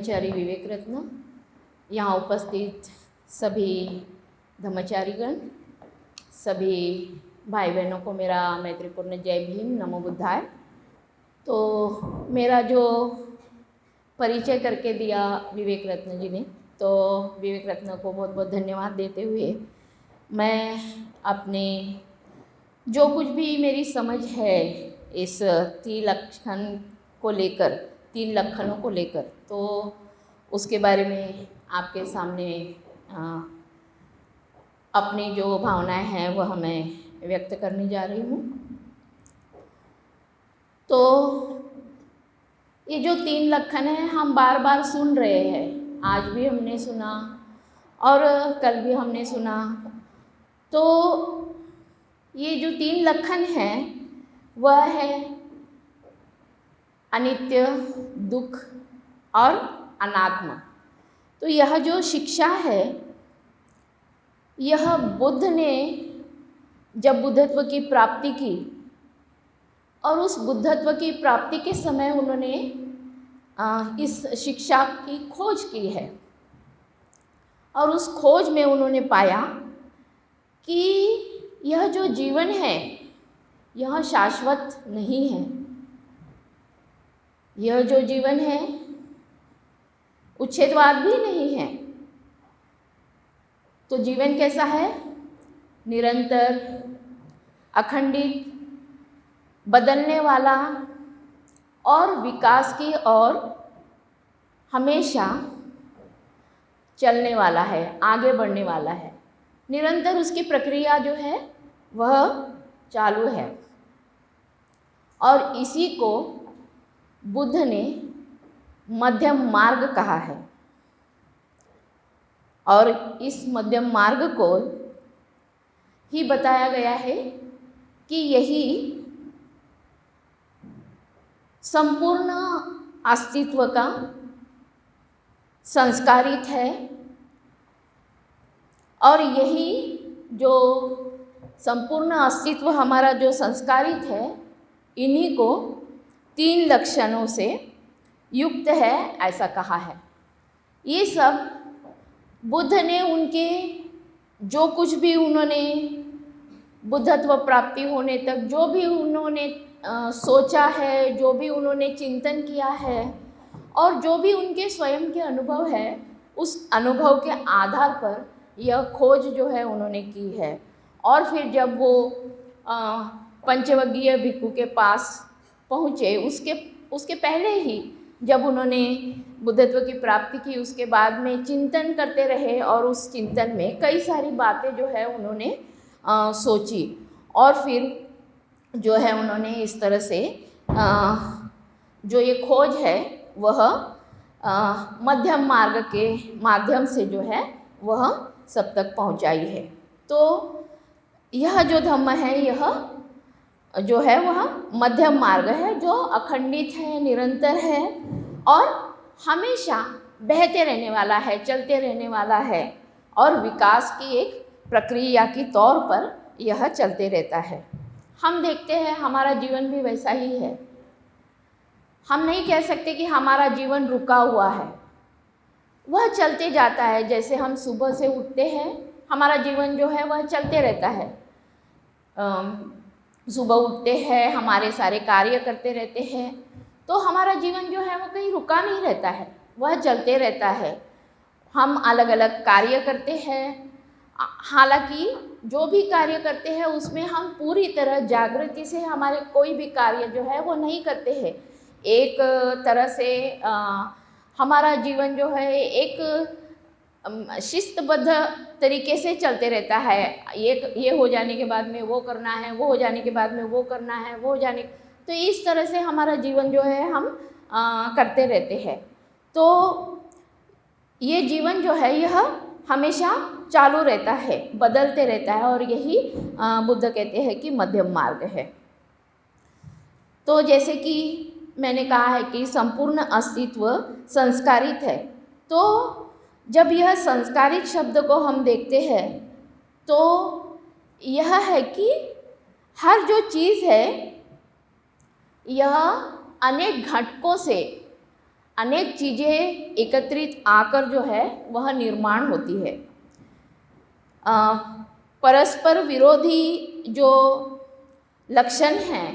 ब्रह्मचारी विवेक रत्न, यहाँ उपस्थित सभी धर्मचारीगण, सभी भाई बहनों को मेरा मैत्रीपूर्ण जय भीम, नमो बुद्धाय। तो मेरा जो परिचय करके दिया विवेक रत्न जी ने, तो विवेक रत्न को बहुत बहुत धन्यवाद देते हुए मैं अपने जो कुछ भी मेरी समझ है इस तीन लक्षणों को लेकर, तो उसके बारे में आपके सामने अपनी जो भावनाएं हैं वह मैं व्यक्त करने जा रही हूँ। तो ये जो 3 लक्षण हैं हम बार बार सुन रहे हैं, आज भी हमने सुना और कल भी हमने सुना। तो ये जो 3 लक्षण हैं वह है अनित्य, दुख और अनात्मा। तो यह जो शिक्षा है, यह बुद्ध ने जब बुद्धत्व की प्राप्ति की और उस बुद्धत्व की प्राप्ति के समय उन्होंने इस शिक्षा की खोज की है और उस खोज में उन्होंने पाया कि यह जो जीवन है यह शाश्वत नहीं है। यह जो जीवन है उच्छेदवाद भी नहीं है। तो जीवन कैसा है? निरंतर, अखंडित, बदलने वाला और विकास की ओर हमेशा चलने वाला है, आगे बढ़ने वाला है। निरंतर उसकी प्रक्रिया जो है वह चालू है और इसी को बुद्ध ने मध्यम मार्ग कहा है। और इस मध्यम मार्ग को ही बताया गया है कि यही संपूर्ण अस्तित्व का संस्कारित है और यही जो संपूर्ण अस्तित्व हमारा जो संस्कारित है, इन्हीं को 3 लक्षणों से युक्त है, ऐसा कहा है। ये सब बुद्ध ने उनके जो कुछ भी उन्होंने बुद्धत्व प्राप्ति होने तक जो भी उन्होंने सोचा है, जो भी उन्होंने चिंतन किया है और जो भी उनके स्वयं के अनुभव है, उस अनुभव के आधार पर यह खोज जो है उन्होंने की है। और फिर जब वो पंचवग्गीय भिक्षु के पास पहुँचे, उसके पहले ही जब उन्होंने बुद्धत्व की प्राप्ति की, उसके बाद में चिंतन करते रहे और उस चिंतन में कई सारी बातें जो है उन्होंने सोची और फिर जो है उन्होंने इस तरह से जो ये खोज है वह मध्यम मार्ग के माध्यम से जो है वह सब तक पहुंचाई है। तो यह जो धम्म है, यह जो है वह मध्यम मार्ग है जो अखंडित है, निरंतर है और हमेशा बहते रहने वाला है, चलते रहने वाला है और विकास की एक प्रक्रिया की तौर पर यह चलते रहता है। हम देखते हैं हमारा जीवन भी वैसा ही है। हम नहीं कह सकते कि हमारा जीवन रुका हुआ है, वह चलते जाता है। जैसे हम सुबह से उठते हैं, हमारा जीवन जो है वह चलते रहता है। सुबह उठते हैं, हमारे सारे कार्य करते रहते हैं, तो हमारा जीवन जो है वो कहीं रुका नहीं रहता है, वह चलते रहता है। हम अलग अलग कार्य करते हैं, हालांकि जो भी कार्य करते हैं उसमें हम पूरी तरह जागृति से हमारे कोई भी कार्य जो है वो नहीं करते हैं। एक तरह से हमारा जीवन जो है एक शिस्तबद्ध तरीके से चलते रहता है। ये हो जाने के बाद में वो करना है, वो हो जाने के बाद में वो करना है, वो हो जाने, तो इस तरह से हमारा जीवन जो है हम करते रहते हैं। तो ये जीवन जो है यह हमेशा चालू रहता है, बदलते रहता है और यही बुद्ध कहते हैं कि मध्यम मार्ग है। तो जैसे कि मैंने कहा है कि संपूर्ण अस्तित्व संस्कारित है, तो जब यह संस्कारित शब्द को हम देखते हैं तो यह है कि हर जो चीज़ है यह अनेक घटकों से, अनेक चीज़ें एकत्रित आकर जो है वह निर्माण होती है। परस्पर विरोधी जो लक्षण हैं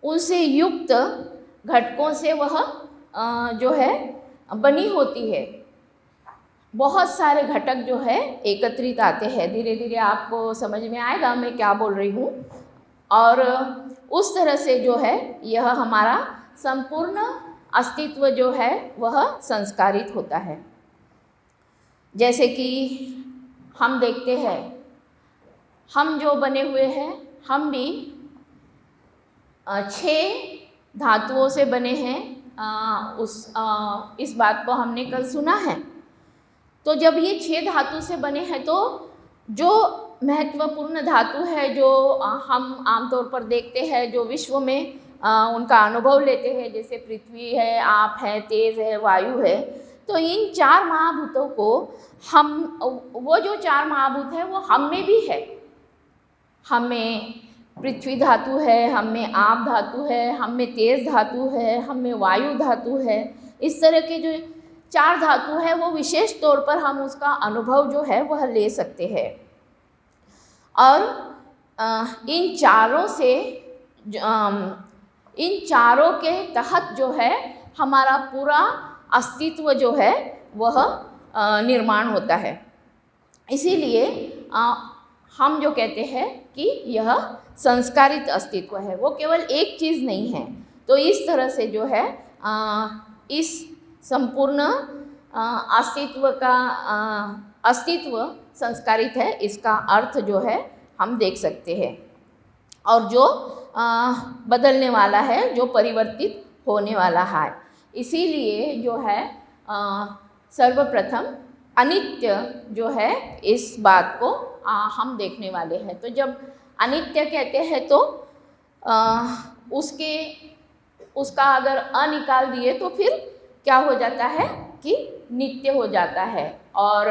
उनसे युक्त घटकों से वह जो है बनी होती है। बहुत सारे घटक जो है एकत्रित आते हैं। धीरे धीरे आपको समझ में आएगा मैं क्या बोल रही हूँ। और उस तरह से जो है यह हमारा संपूर्ण अस्तित्व जो है वह संस्कारित होता है। जैसे कि हम देखते हैं, हम जो बने हुए हैं, हम भी 6 धातुओं से बने हैं। इस बात को हमने कल सुना है। तो जब ये 6 धातु से बने हैं तो जो महत्वपूर्ण धातु है जो हम आमतौर पर देखते हैं, जो विश्व में उनका अनुभव लेते हैं, जैसे पृथ्वी है, आप है, तेज है, वायु है, तो इन 4 महाभूतों को वो जो 4 महाभूत है वो हम में भी है। हमें पृथ्वी धातु है, हम में आप धातु है, हम में तेज धातु है, हम में वायु धातु है। इस तरह के जो 4 धातु है वो विशेष तौर पर हम उसका अनुभव जो है वह ले सकते हैं। और इन चारों के तहत जो है हमारा पूरा अस्तित्व जो है वह निर्माण होता है। इसीलिए हम जो कहते हैं कि यह संस्कारित अस्तित्व है, वो केवल एक चीज़ नहीं है। तो इस तरह से जो है इस संपूर्ण अस्तित्व संस्कारित है, इसका अर्थ जो है हम देख सकते हैं। और जो बदलने वाला है, जो परिवर्तित होने वाला है। इसीलिए जो है सर्वप्रथम अनित्य जो है इस बात को हम देखने वाले हैं। तो जब अनित्य कहते हैं तो उसका अगर अ निकाल दिए तो फिर क्या हो जाता है कि नित्य हो जाता है। और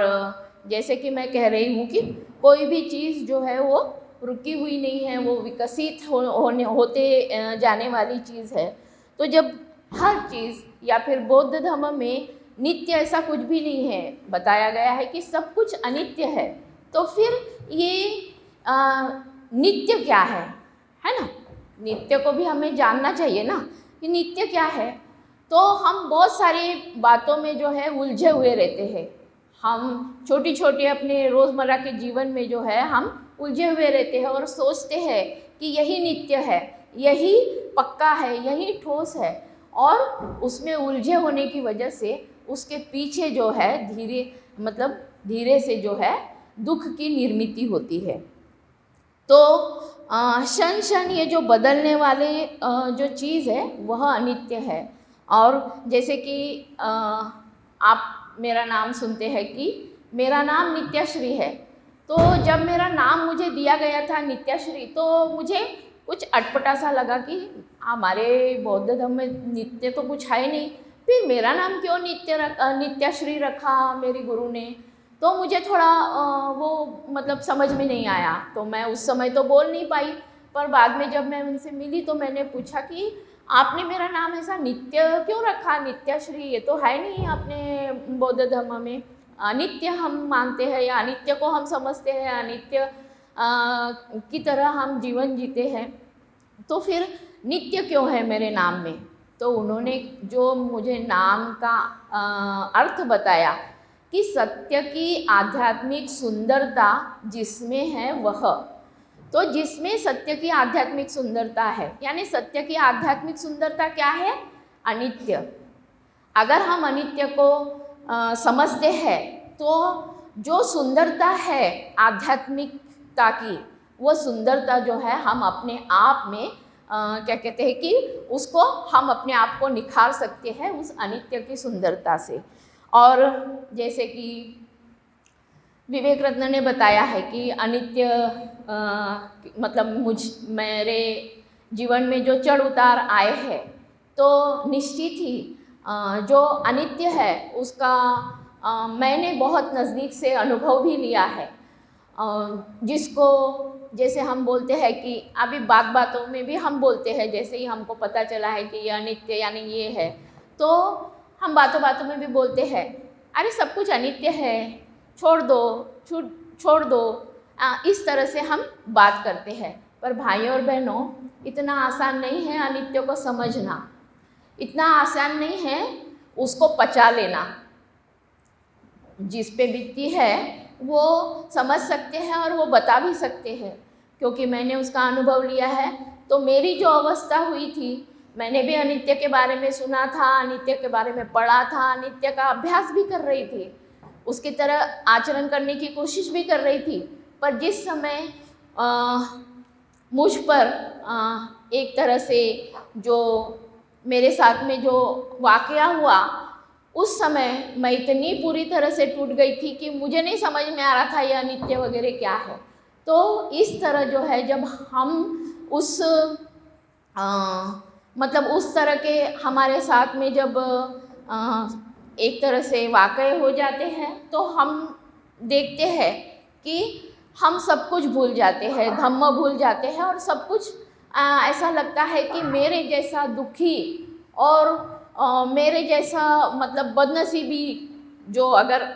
जैसे कि मैं कह रही हूँ कि कोई भी चीज़ जो है वो रुकी हुई नहीं है, वो विकसित होते जाने वाली चीज़ है। तो जब हर चीज़ या फिर बौद्ध धर्म में नित्य ऐसा कुछ भी नहीं है, बताया गया है कि सब कुछ अनित्य है, तो फिर ये नित्य क्या है ना? नित्य को भी हमें जानना चाहिए ना कि नित्य क्या है। तो हम बहुत सारी बातों में जो है उलझे हुए रहते हैं। हम छोटी छोटी अपने रोज़मर्रा के जीवन में जो है हम उलझे हुए रहते हैं और सोचते हैं कि यही नित्य है, यही पक्का है, यही ठोस है। और उसमें उलझे होने की वजह से उसके पीछे जो है धीरे से जो है दुख की निर्मिति होती है। तो क्षण क्षण ये जो बदलने वाले जो चीज़ है वह अनित्य है। और जैसे कि आप मेरा नाम सुनते हैं कि मेरा नाम नित्याश्री है, तो जब मेरा नाम मुझे दिया गया था नित्याश्री, तो मुझे कुछ अटपटा सा लगा कि हमारे बौद्ध धर्म में नित्य तो कुछ है नहीं, फिर मेरा नाम क्यों नित्याश्री रखा मेरी गुरु ने। तो मुझे थोड़ा वो समझ में नहीं आया। तो मैं उस समय तो बोल नहीं पाई, पर बाद में जब मैं उनसे मिली तो मैंने पूछा कि आपने मेरा नाम ऐसा नित्य क्यों रखा, नित्याश्री, ये तो है नहीं अपने बौद्ध धर्म में। अनित्य हम मानते हैं या अनित्य को हम समझते हैं, अनित्य की तरह हम जीवन जीते हैं, तो फिर नित्य क्यों है मेरे नाम में। तो उन्होंने जो मुझे नाम का अर्थ बताया कि सत्य की आध्यात्मिक सुंदरता जिसमें है वह, तो जिसमें सत्य की आध्यात्मिक सुंदरता है, यानी सत्य की आध्यात्मिक सुंदरता क्या है, अनित्य। अगर हम अनित्य को समझते हैं तो जो सुंदरता है आध्यात्मिकता की, वो सुंदरता जो है हम अपने आप में क्या कहते हैं कि उसको हम अपने आप को निखार सकते हैं उस अनित्य की सुंदरता से। और जैसे कि विवेक रत्न ने बताया है कि अनित्य मेरे जीवन में जो चढ़ उतार आए हैं, तो निश्चित ही जो अनित्य है उसका मैंने बहुत नज़दीक से अनुभव भी लिया है। जिसको जैसे हम बोलते हैं कि अभी बातों में भी हम बोलते हैं, जैसे ही हमको पता चला है कि ये अनित्य यानी ये है, तो हम बातों बातों में भी बोलते हैं, अरे सब कुछ अनित्य है, छोड़ दो, छोड़ दो। इस तरह से हम बात करते हैं। पर भाइयों और बहनों, इतना आसान नहीं है अनित्य को समझना, इतना आसान नहीं है उसको पचा लेना। जिस पे बीतती है वो समझ सकते हैं और वो बता भी सकते हैं, क्योंकि मैंने उसका अनुभव लिया है। तो मेरी जो अवस्था हुई थी, मैंने भी अनित्य के बारे में सुना था, अनित्य के बारे में पढ़ा था, अनित्य का अभ्यास भी कर रही थी, उसकी तरह आचरण करने की कोशिश भी कर रही थी। पर जिस समय मुझ पर एक तरह से जो मेरे साथ में जो वाक़या हुआ, उस समय मैं इतनी पूरी तरह से टूट गई थी कि मुझे नहीं समझ में आ रहा था ये अनित्य वगैरह क्या है। तो इस तरह जो है, जब हम उस मतलब उस तरह के हमारे साथ में जब एक तरह से वाक़ये हो जाते हैं, तो हम देखते हैं कि हम सब कुछ भूल जाते हैं, धम्म भूल जाते हैं, और सब कुछ ऐसा लगता है कि मेरे जैसा दुखी और मेरे जैसा मतलब बदनसीबी, जो अगर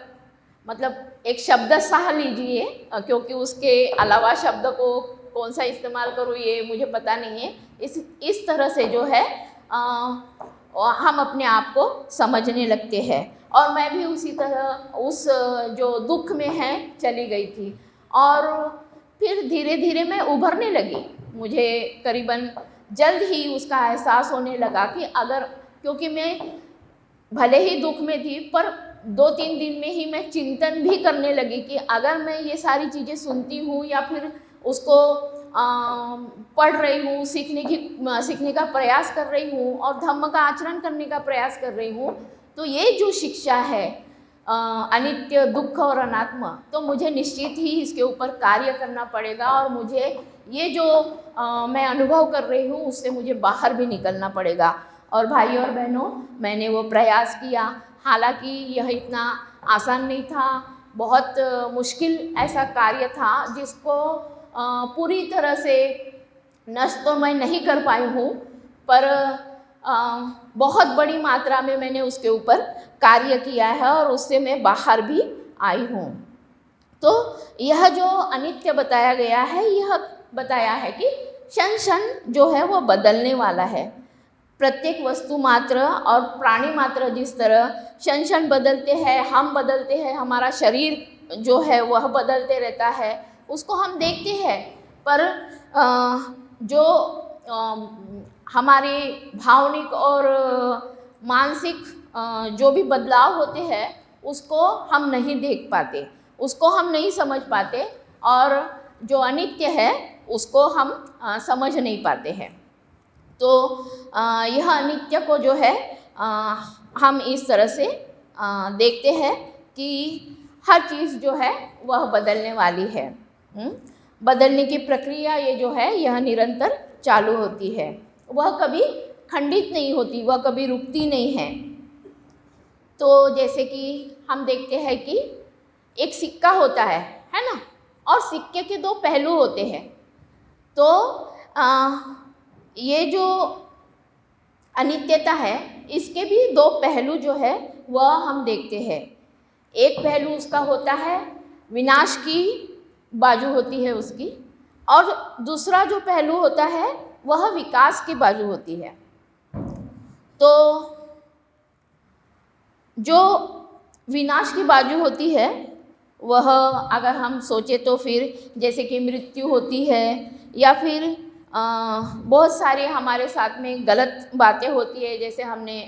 मतलब एक शब्द सह लीजिए, क्योंकि उसके अलावा शब्द को कौन सा इस्तेमाल करूँ ये मुझे पता नहीं है। इस तरह से जो है हम अपने आप को समझने लगते हैं, और मैं भी उसी तरह उस जो दुख में है चली गई थी। और फिर धीरे धीरे मैं उभरने लगी। मुझे करीबन जल्द ही उसका एहसास होने लगा कि अगर, क्योंकि मैं भले ही दुख में थी, पर 2-3 दिन में ही मैं चिंतन भी करने लगी कि अगर मैं ये सारी चीज़ें सुनती हूँ या फिर उसको पढ़ रही हूँ, सीखने का प्रयास कर रही हूँ और धम्म का आचरण करने का प्रयास कर रही हूँ, तो ये जो शिक्षा है अनित्य, दुख और अनात्म, तो मुझे निश्चित ही इसके ऊपर कार्य करना पड़ेगा, और मुझे ये जो मैं अनुभव कर रही हूँ उससे मुझे बाहर भी निकलना पड़ेगा। और भाइयों और बहनों, मैंने वो प्रयास किया। हालांकि यह इतना आसान नहीं था, बहुत मुश्किल ऐसा कार्य था जिसको पूरी तरह से नष्ट तो मैं नहीं कर पाई हूँ, पर बहुत बड़ी मात्रा में मैंने उसके ऊपर कार्य किया है और उससे मैं बाहर भी आई हूँ। तो यह जो अनित्य बताया गया है, यह बताया है कि क्षण क्षण जो है वो बदलने वाला है। प्रत्येक वस्तु मात्र और प्राणी मात्र जिस तरह क्षण क्षण बदलते हैं, हम बदलते हैं, हमारा शरीर जो है वह बदलते रहता है, उसको हम देखते हैं। पर जो हमारी भावनिक और मानसिक जो भी बदलाव होते हैं उसको हम नहीं देख पाते, उसको हम नहीं समझ पाते, और जो अनित्य है उसको हम समझ नहीं पाते हैं। तो यह अनित्य को जो है हम इस तरह से देखते हैं कि हर चीज़ जो है वह बदलने वाली है। बदलने की प्रक्रिया ये जो है यह निरंतर चालू होती है, वह कभी खंडित नहीं होती, वह कभी रुकती नहीं है। तो जैसे कि हम देखते हैं कि एक सिक्का होता है ना, और सिक्के के 2 पहलू होते हैं। तो ये जो अनित्यता है, इसके भी 2 पहलू जो है वह हम देखते हैं। एक पहलू उसका होता है विनाश की बाजू होती है उसकी, और दूसरा जो पहलू होता है वह विकास की बाजू होती है। तो जो विनाश की बाजू होती है वह अगर हम सोचे तो फिर जैसे कि मृत्यु होती है, या फिर बहुत सारे हमारे साथ में गलत बातें होती है। जैसे हमने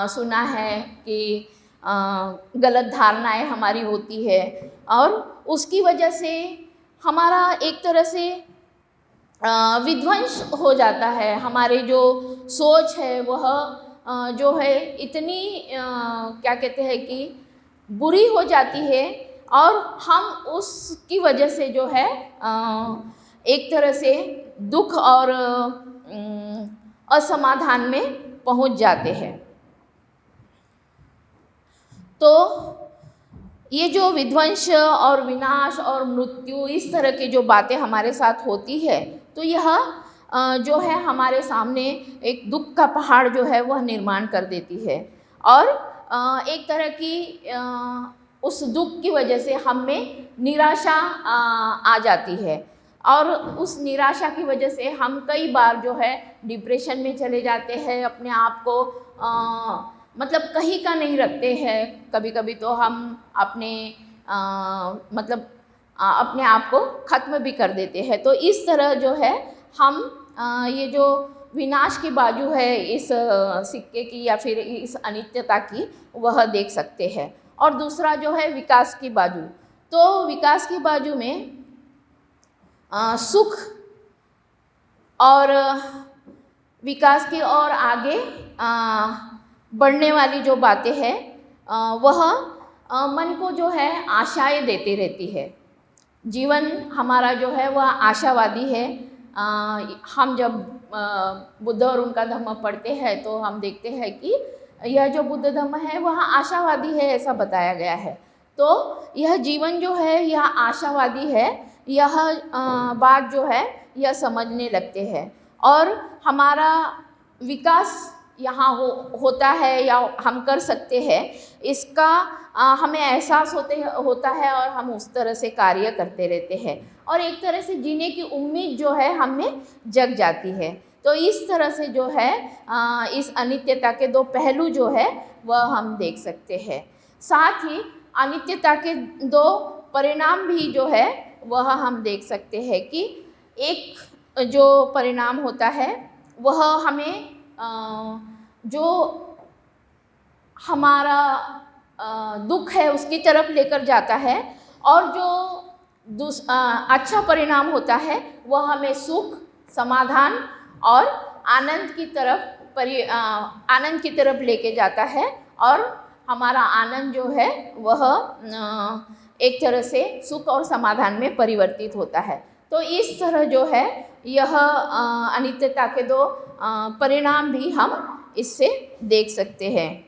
सुना है कि गलत धारणाएं हमारी होती है, और उसकी वजह से हमारा एक तरह से विध्वंस हो जाता है। हमारे जो सोच है वह जो है इतनी क्या कहते हैं कि बुरी हो जाती है, और हम उसकी वजह से जो है एक तरह से दुख और असमाधान में पहुंच जाते हैं। तो ये जो विध्वंस और विनाश और मृत्यु, इस तरह की जो बातें हमारे साथ होती है, तो यह जो है हमारे सामने एक दुख का पहाड़ जो है वह निर्माण कर देती है। और एक तरह की उस दुख की वजह से हम में निराशा आ जाती है, और उस निराशा की वजह से हम कई बार जो है डिप्रेशन में चले जाते हैं, अपने आप को मतलब कहीं का नहीं रखते हैं। कभी कभी तो हम अपने मतलब अपने आप को ख़त्म भी कर देते हैं। तो इस तरह जो है हम ये जो विनाश की बाजू है इस सिक्के की या फिर इस अनित्यता की, वह देख सकते हैं। और दूसरा जो है विकास की बाजू, तो विकास की बाजू में सुख और विकास की और आगे बढ़ने वाली जो बातें हैं वह मन को जो है आशाएं देती रहती है। जीवन हमारा जो है वह आशावादी है। हम जब बुद्ध और उनका धम्म पढ़ते हैं तो हम देखते हैं कि यह जो बुद्ध धम्म है वह आशावादी है, ऐसा बताया गया है। तो यह जीवन जो है यह आशावादी है, यह बात जो है यह समझने लगते हैं। और हमारा विकास यहाँ होता है या हम कर सकते हैं, इसका हमें एहसास होता है और हम उस तरह से कार्य करते रहते हैं, और एक तरह से जीने की उम्मीद जो है हमें जग जाती है। तो इस तरह से जो है इस अनित्यता के दो पहलू जो है वह हम देख सकते हैं। साथ ही अनित्यता के दो परिणाम भी जो है वह हम देख सकते हैं कि एक जो परिणाम होता है वह हमें जो हमारा दुख है उसकी तरफ लेकर जाता है, और जो अच्छा परिणाम होता है वह हमें सुख, समाधान और आनंद की तरफ लेके जाता है, और हमारा आनंद जो है वह एक तरह से सुख और समाधान में परिवर्तित होता है। तो इस तरह जो है यह अनित्यता के दो परिणाम भी हम इससे देख सकते हैं।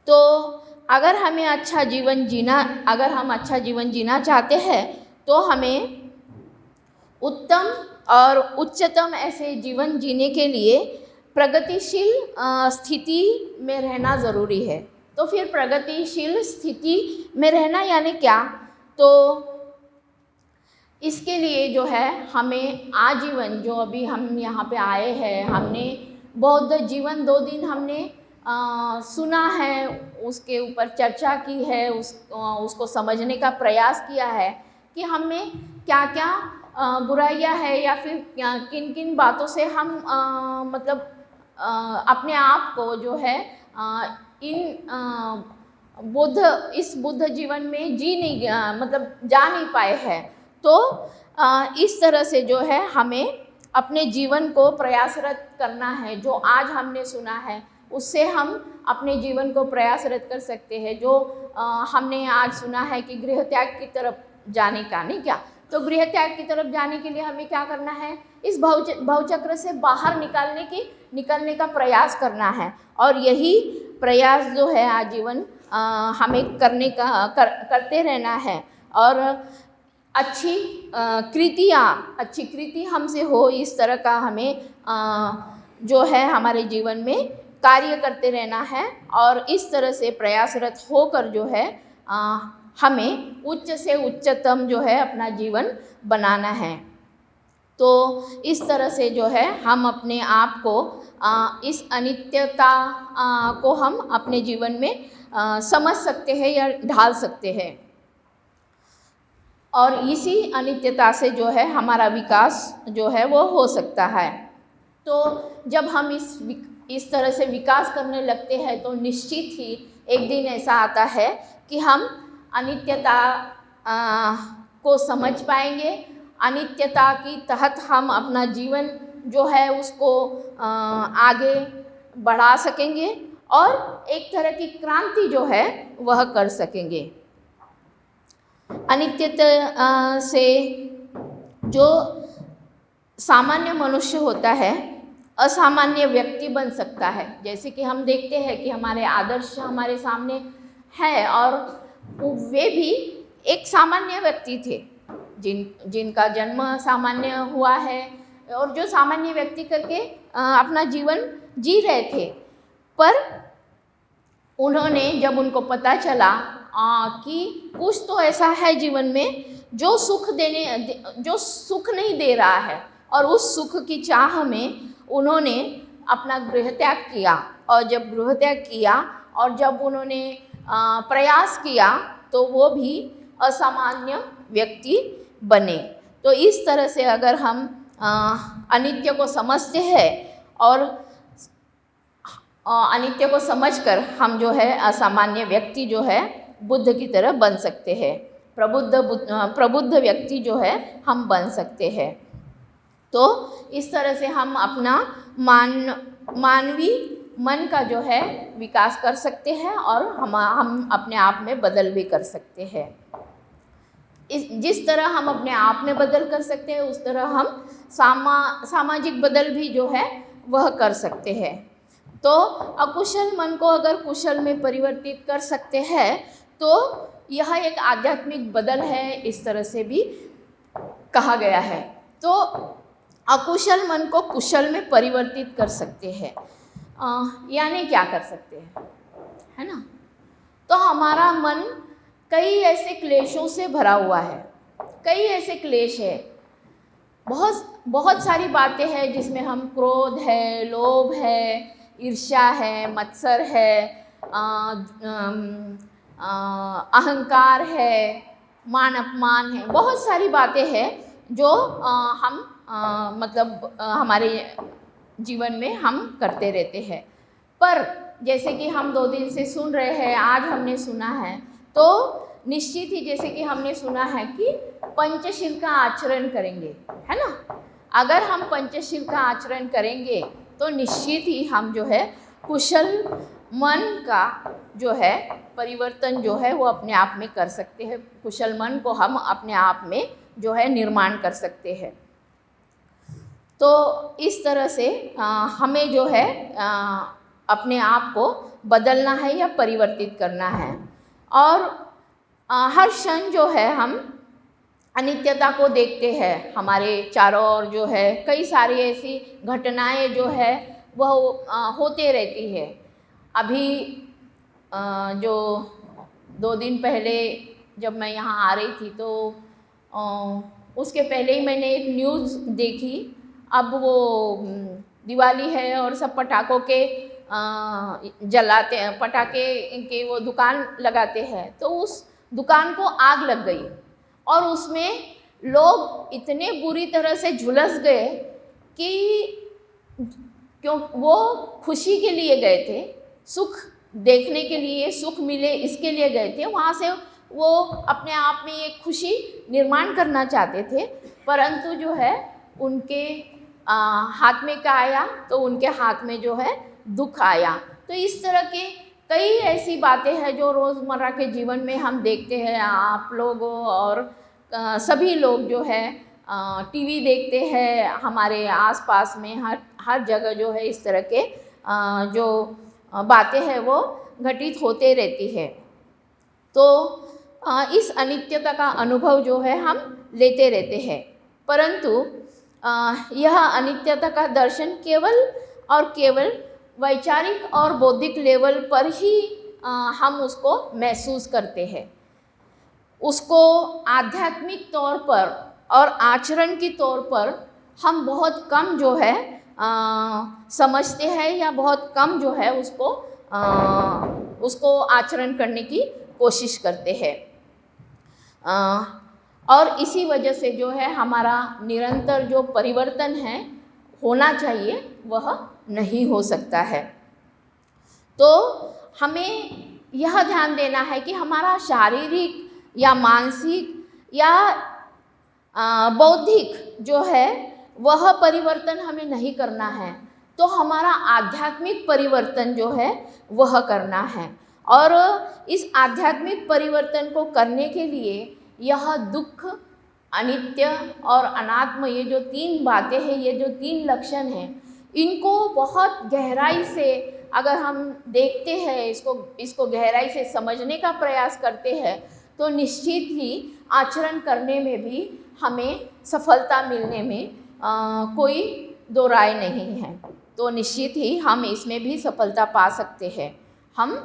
तो अगर हम अच्छा जीवन जीना चाहते हैं तो हमें उत्तम और उच्चतम ऐसे जीवन जीने के लिए प्रगतिशील स्थिति में रहना ज़रूरी है। तो फिर प्रगतिशील स्थिति में रहना यानी क्या? तो इसके लिए जो है हमें आजीवन, जो अभी हम यहाँ पे आए हैं, हमने बौद्ध जीवन 2 दिन हमने सुना है, उसके ऊपर चर्चा की है, उसको समझने का प्रयास किया है कि हमें क्या क्या बुराइयां है या फिर किन किन बातों से हम मतलब अपने आप को जो है इस बुद्ध जीवन में जा नहीं पाए हैं। तो इस तरह से जो है हमें अपने जीवन को प्रयासरत करना है। जो आज हमने सुना है उससे हम अपने जीवन को प्रयासरत कर सकते हैं। जो हमने आज सुना है कि गृह त्याग की तरफ जाने का, नहीं क्या, तो गृह त्याग की तरफ जाने के लिए हमें क्या करना है? इस भवचक्र से बाहर निकलने का प्रयास करना है, और यही प्रयास जो है आजीवन हमें करते रहना है। और अच्छी कृति हमसे हो, इस तरह का हमें जो है हमारे जीवन में कार्य करते रहना है, और इस तरह से प्रयासरत होकर जो है हमें उच्च से उच्चतम जो है अपना जीवन बनाना है। तो इस तरह से जो है हम अपने आप को इस अनित्यता को हम अपने जीवन में समझ सकते हैं या ढाल सकते हैं, और इसी अनित्यता से जो है हमारा विकास जो है वो हो सकता है। तो जब हम इस तरह से विकास करने लगते हैं तो निश्चित ही एक दिन ऐसा आता है कि हम अनित्यता को समझ पाएंगे। अनित्यता की तहत हम अपना जीवन जो है उसको आगे बढ़ा सकेंगे, और एक तरह की क्रांति जो है वह कर सकेंगे। अनित्यता से जो सामान्य मनुष्य होता है असामान्य व्यक्ति बन सकता है। जैसे कि हम देखते हैं कि हमारे आदर्श हमारे सामने है, और वे भी एक सामान्य व्यक्ति थे जिनका जन्म सामान्य हुआ है, और जो सामान्य व्यक्ति करके अपना जीवन जी रहे थे। पर उन्होंने, जब उनको पता चला कि कुछ तो ऐसा है जीवन में जो सुख नहीं दे रहा है, और उस सुख की चाह में उन्होंने अपना गृह त्याग किया। और जब गृह त्याग किया और जब उन्होंने प्रयास किया तो वो भी असामान्य व्यक्ति बने। तो इस तरह से अगर हम अनित्य को समझते हैं और अनित्य को समझकर हम जो है असामान्य व्यक्ति जो है बुद्ध की तरह बन सकते हैं, प्रबुद्ध व्यक्ति जो है हम बन सकते हैं। तो इस तरह से हम अपना मानवीय मन का जो है विकास कर सकते हैं और हम अपने आप में बदल भी कर सकते हैं। जिस तरह हम अपने आप में बदल कर सकते हैं उस तरह हम सामाजिक बदल भी जो है वह कर सकते हैं। तो अकुशल मन को अगर कुशल में परिवर्तित कर सकते हैं तो यह एक आध्यात्मिक बदल है, इस तरह से भी कहा गया है। तो अकुशल मन को कुशल में परिवर्तित कर सकते हैं, यानी क्या कर सकते हैं, है ना। तो हमारा मन कई ऐसे क्लेशों से भरा हुआ है, कई ऐसे क्लेश है, बहुत सारी बातें हैं जिसमें हम क्रोध है, लोभ है, ईर्ष्या है, मत्सर है, अहंकार है, मान अपमान है, बहुत सारी बातें हैं जो हम मतलब हमारे जीवन में हम करते रहते हैं। पर जैसे कि हम 2 दिन से सुन रहे हैं, आज हमने सुना है, तो निश्चित ही जैसे कि हमने सुना है कि पंचशील का आचरण करेंगे, है ना। अगर हम पंचशील का आचरण करेंगे तो निश्चित ही हम जो है कुशल मन का जो है परिवर्तन जो है वो अपने आप में कर सकते हैं। कुशल मन को हम अपने आप में जो है निर्माण कर सकते हैं। तो इस तरह से हमें जो है अपने आप को बदलना है या परिवर्तित करना है। और हर क्षण जो है हम अनित्यता को देखते हैं, हमारे चारों ओर जो है कई सारी ऐसी घटनाएं जो है वह होते रहती है। अभी जो 2 दिन पहले जब मैं यहाँ आ रही थी तो उसके पहले ही मैंने एक न्यूज़ देखी। अब वो दिवाली है और सब पटाखों के जलाते हैं, पटाखे के वो दुकान लगाते हैं, तो उस दुकान को आग लग गई और उसमें लोग इतने बुरी तरह से झुलस गए कि क्यों वो खुशी के लिए गए थे, सुख देखने के लिए, सुख मिले इसके लिए गए थे, वहाँ से वो अपने आप में एक खुशी निर्माण करना चाहते थे, परंतु जो है उनके हाथ में क्या आया, तो उनके हाथ में जो है दुख आया। तो इस तरह के कई ऐसी बातें हैं जो रोज़मर्रा के जीवन में हम देखते हैं। आप लोग और सभी लोग जो है टीवी देखते हैं, हमारे आसपास में हर जगह जो है इस तरह के जो बातें हैं वो घटित होते रहती है। तो इस अनित्यता का अनुभव जो है हम लेते रहते हैं, परंतु यह अनित्यता का दर्शन केवल और केवल वैचारिक और बौद्धिक लेवल पर ही हम उसको महसूस करते हैं। उसको आध्यात्मिक तौर पर और आचरण के तौर पर हम बहुत कम जो है समझते हैं या बहुत कम जो है उसको आचरण करने की कोशिश करते हैं। और इसी वजह से जो है हमारा निरंतर जो परिवर्तन है होना चाहिए वह नहीं हो सकता है। तो हमें यह ध्यान देना है कि हमारा शारीरिक या मानसिक या बौद्धिक जो है वह परिवर्तन हमें नहीं करना है, तो हमारा आध्यात्मिक परिवर्तन जो है वह करना है। और इस आध्यात्मिक परिवर्तन को करने के लिए यह दुख, अनित्य और अनात्म, ये जो 3 बातें हैं, ये जो 3 लक्षण हैं, इनको बहुत गहराई से अगर हम देखते हैं, इसको गहराई से समझने का प्रयास करते हैं, तो निश्चित ही आचरण करने में भी हमें सफलता मिलने में कोई दो राय नहीं है। तो निश्चित ही हम इसमें भी सफलता पा सकते हैं। हम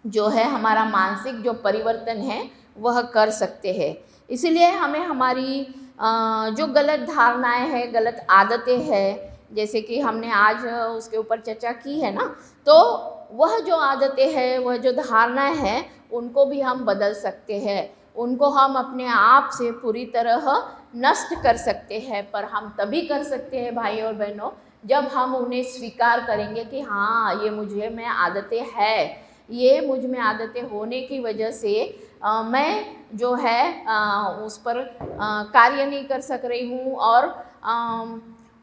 जो है हमारा मानसिक जो परिवर्तन है वह कर सकते हैं। इसीलिए हमें हमारी जो गलत धारणाएं हैं, गलत आदतें हैं, जैसे कि हमने आज उसके ऊपर चर्चा की है ना, तो वह जो आदतें हैं, वह जो धारणाएं हैं, उनको भी हम बदल सकते हैं। उनको हम अपने आप से पूरी तरह नष्ट कर सकते हैं। पर हम तभी कर सकते हैं भाई और बहनों, जब हम उन्हें स्वीकार करेंगे कि हाँ, ये मुझे में आदतें हैं, ये मुझ में आदतें होने की वजह से मैं जो है उस पर कार्य नहीं कर सक रही हूँ, और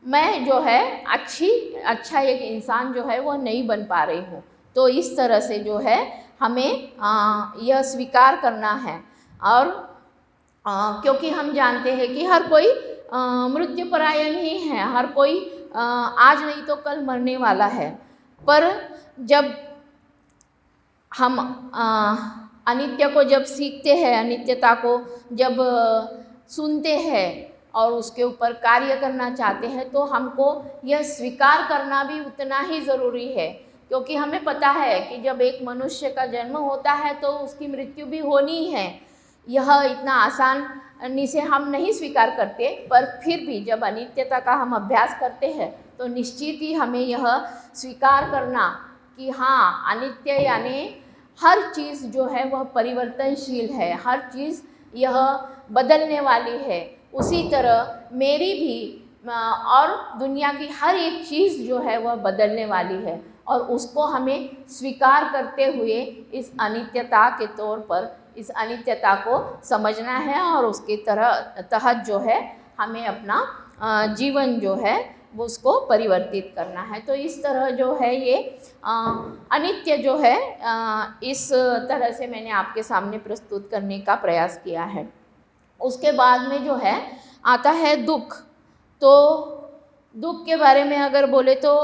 मैं जो है अच्छा एक इंसान जो है वो नहीं बन पा रही हूँ। तो इस तरह से जो है हमें यह स्वीकार करना है। और क्योंकि हम जानते हैं कि हर कोई मृत्युपरायण ही है, हर कोई आज नहीं तो कल मरने वाला है। पर जब हम अनित्य को जब सीखते हैं, अनित्यता को जब सुनते हैं और उसके ऊपर कार्य करना चाहते हैं, तो हमको यह स्वीकार करना भी उतना ही ज़रूरी है। क्योंकि हमें पता है कि जब एक मनुष्य का जन्म होता है तो उसकी मृत्यु भी होनी है। यह इतना आसानी से हम नहीं स्वीकार करते, पर फिर भी जब अनित्यता का हम अभ्यास करते हैं तो निश्चित ही हमें यह स्वीकार करना कि हाँ, अनित्य यानी हर चीज़ जो है वह परिवर्तनशील है, हर चीज़ यह बदलने वाली है। उसी तरह मेरी भी और दुनिया की हर एक चीज़ जो है वह बदलने वाली है, और उसको हमें स्वीकार करते हुए इस अनित्यता के तौर पर इस अनित्यता को समझना है, और उसके तहत जो है हमें अपना जीवन जो है वो उसको परिवर्तित करना है। तो इस तरह जो है ये अनित्य जो है इस तरह से मैंने आपके सामने प्रस्तुत करने का प्रयास किया है। उसके बाद में जो है आता है दुख। तो दुख के बारे में अगर बोले तो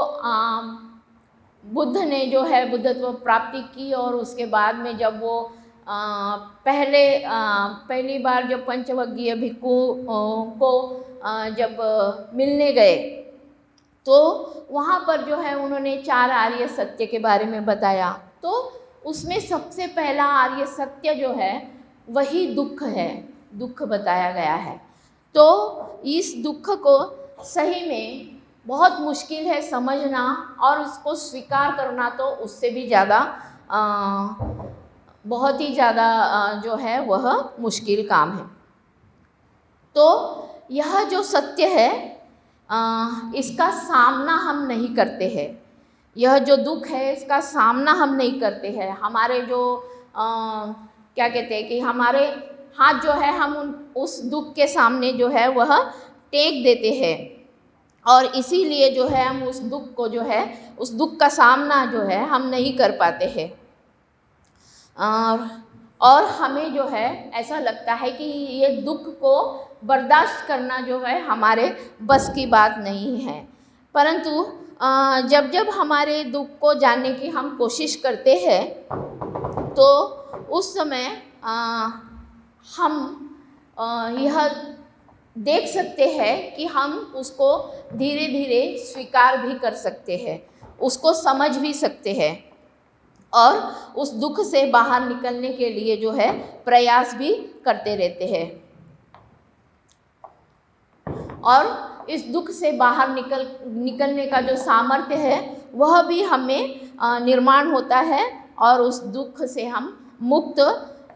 बुद्ध ने जो है बुद्धत्व प्राप्ति की, और उसके बाद में जब वो पहली बार जब पंचवग्गीय भिक्खु को जब मिलने गए, तो वहाँ पर जो है उन्होंने 4 आर्य सत्य के बारे में बताया। तो उसमें सबसे पहला आर्य सत्य जो है वही दुख है, दुख बताया गया है। तो इस दुख को सही में बहुत मुश्किल है समझना, और उसको स्वीकार करना तो उससे भी ज़्यादा बहुत ही ज़्यादा जो है वह मुश्किल काम है। तो यह जो सत्य है इसका सामना हम नहीं करते हैं। यह जो दुख है इसका सामना हम नहीं करते हैं। हमारे जो क्या कहते हैं कि हमारे हाथ जो है हम उस दुख के सामने जो है वह टेक देते हैं, और इसीलिए जो है हम उस दुख को जो है उस दुख का सामना जो है हम नहीं कर पाते हैं। और हमें जो है ऐसा लगता है कि ये दुख को बर्दाश्त करना जो है हमारे बस की बात नहीं है। परंतु जब जब हमारे दुख को जानने की हम कोशिश करते हैं, तो उस समय हम यह देख सकते हैं कि हम उसको धीरे धीरे स्वीकार भी कर सकते हैं, उसको समझ भी सकते हैं, और उस दुख से बाहर निकलने के लिए जो है प्रयास भी करते रहते हैं। और इस दुख से बाहर निकलने का जो सामर्थ्य है वह भी हमें निर्माण होता है, और उस दुख से हम मुक्त